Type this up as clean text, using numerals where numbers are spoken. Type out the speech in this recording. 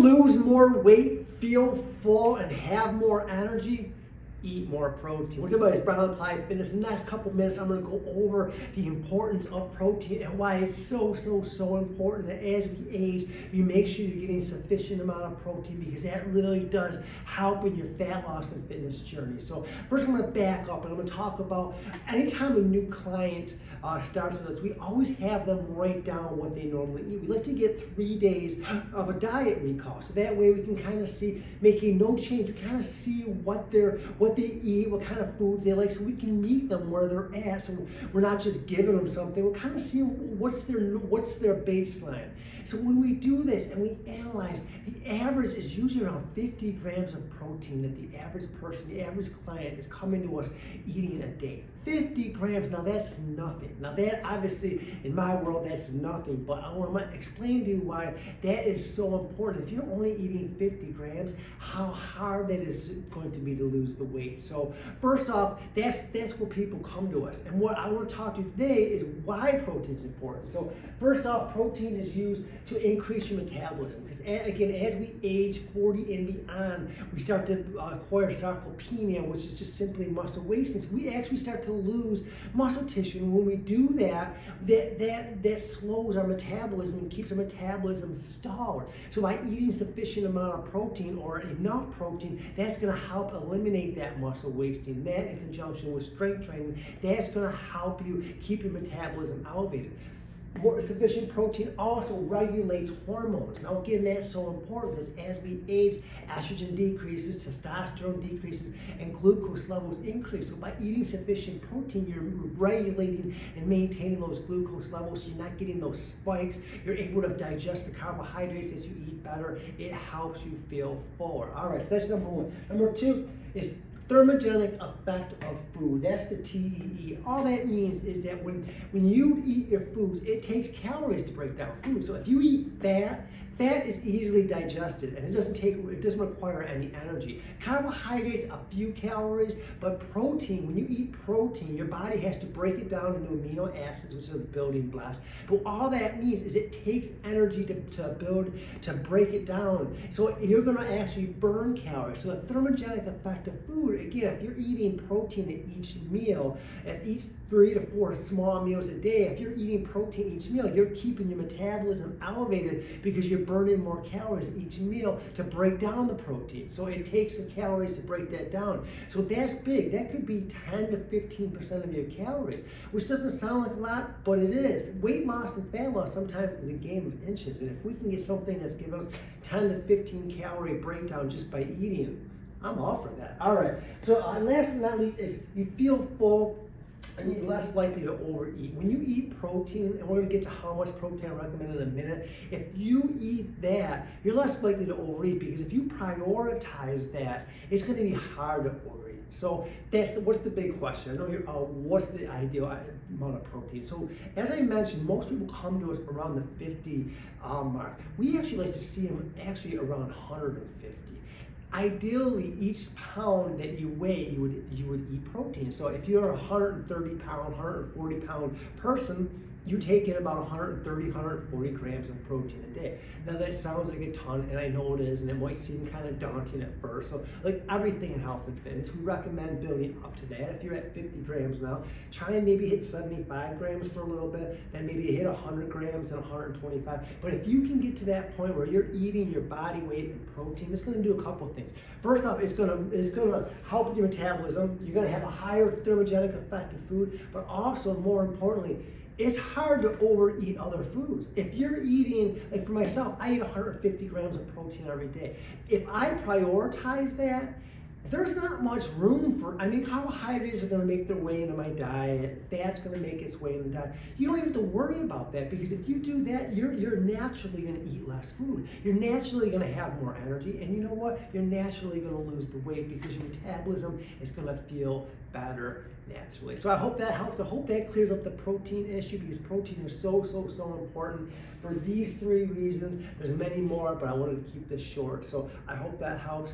lose more weight, feel full, and have more energy? Eat more protein. What's up, guys? Brian Applied Fitness. In the next couple of minutes, I'm going to go over the importance of protein and why it's so important that as we age, you make sure you're getting sufficient amount of protein, because that really does help in your fat loss and fitness journey. So first, I'm going to back up and I'm going to talk about anytime a new client starts with us, we always have them write down what they normally eat. We like to get 3 days of a diet recall, so that way we can kind of see, making no change, we kind of see what they eat, what kind of foods they like, so we can meet them where they're at. So we're not just giving them something, we're kind of seeing what's their baseline. So when we do this and we analyze, the average is usually around 50 grams of protein that the average person, the average client is coming to us eating a day. 50 grams, now that's nothing. Now that obviously, in my world, that's nothing, but I want to explain to you why that is so important. If you're only eating 50 grams, how hard that is going to be to lose the weight. So first off, that's where people come to us. And what I want to talk to you today is why protein is important. So first off, protein is used to increase your metabolism, because again, as we age 40 and beyond, we start to acquire sarcopenia, which is just simply muscle wasting. We actually start to lose muscle tissue, and when we do that, that slows our metabolism and keeps our metabolism stalled. So by eating sufficient amount of protein, or enough protein, that's going to help eliminate that muscle wasting. That, in conjunction with strength training, that's going to help you keep your metabolism elevated. More sufficient protein also regulates hormones. Now again, that's so important, because as we age, estrogen decreases, testosterone decreases, and glucose levels increase. So by eating sufficient protein, you're regulating and maintaining those glucose levels, so you're not getting those spikes. You're able to digest the carbohydrates as you eat better. It helps you feel fuller. All right, so that's number one. Number two is thermogenic effect of food. That's the TEE. All that means is that when you eat your foods, it takes calories to break down food. So if you eat fat is easily digested, and it doesn't require any energy. Carbohydrates, a few calories, but protein, when you eat protein, your body has to break it down into amino acids, which are the building blocks. But all that means is it takes energy to break it down. So you're going to actually burn calories. So the thermogenic effect of food, again, if you're eating protein at each meal, at each 3 to 4 small meals a day, if you're eating protein each meal, you're keeping your metabolism elevated, because you're burning more calories each meal to break down the protein. So it takes the calories to break that down. So that's big. That could be 10 to 15% of your calories, which doesn't sound like a lot, but it is. Weight loss and fat loss sometimes is a game of inches, and if we can get something that's giving us 10 to 15 calorie breakdown just by eating, I'm all for that. All right. So last but not least is you feel full, and you're less likely to overeat. When you eat protein, and we're going to get to how much protein I recommend in a minute, if you eat that, you're less likely to overeat, because if you prioritize that, it's going to be hard to overeat. So what's the big question? I know what's the ideal amount of protein? So as I mentioned, most people come to us around the 50 mark. We actually like to see them actually around 150. Ideally, each pound that you weigh, you would eat protein. So if you're a 130 pound, 140 pound person, you take in about 130, 140 grams of protein a day. Now that sounds like a ton, and I know it is, and it might seem kind of daunting at first. So like everything in health and fitness, we recommend building up to that. If you're at 50 grams now, try and maybe hit 75 grams for a little bit, then maybe hit 100 grams and 125. But if you can get to that point where you're eating your body weight in protein, it's going to do a couple things. First off, it's going to help with your metabolism. You're going to have a higher thermogenic effect of food, but also, more importantly, it's hard to overeat other foods. If you're eating, like for myself, I eat 150 grams of protein every day. If I prioritize that, there's not much room for, carbohydrates are going to make their way into my diet, fat's going to make its way into the diet. You don't even have to worry about that, because if you do that, you're naturally going to eat less food. You're naturally going to have more energy, and you know what? You're naturally going to lose the weight, because your metabolism is going to feel better naturally. So I hope that helps. I hope that clears up the protein issue, because protein is so important for these 3 reasons. There's many more, but I wanted to keep this short. So I hope that helps.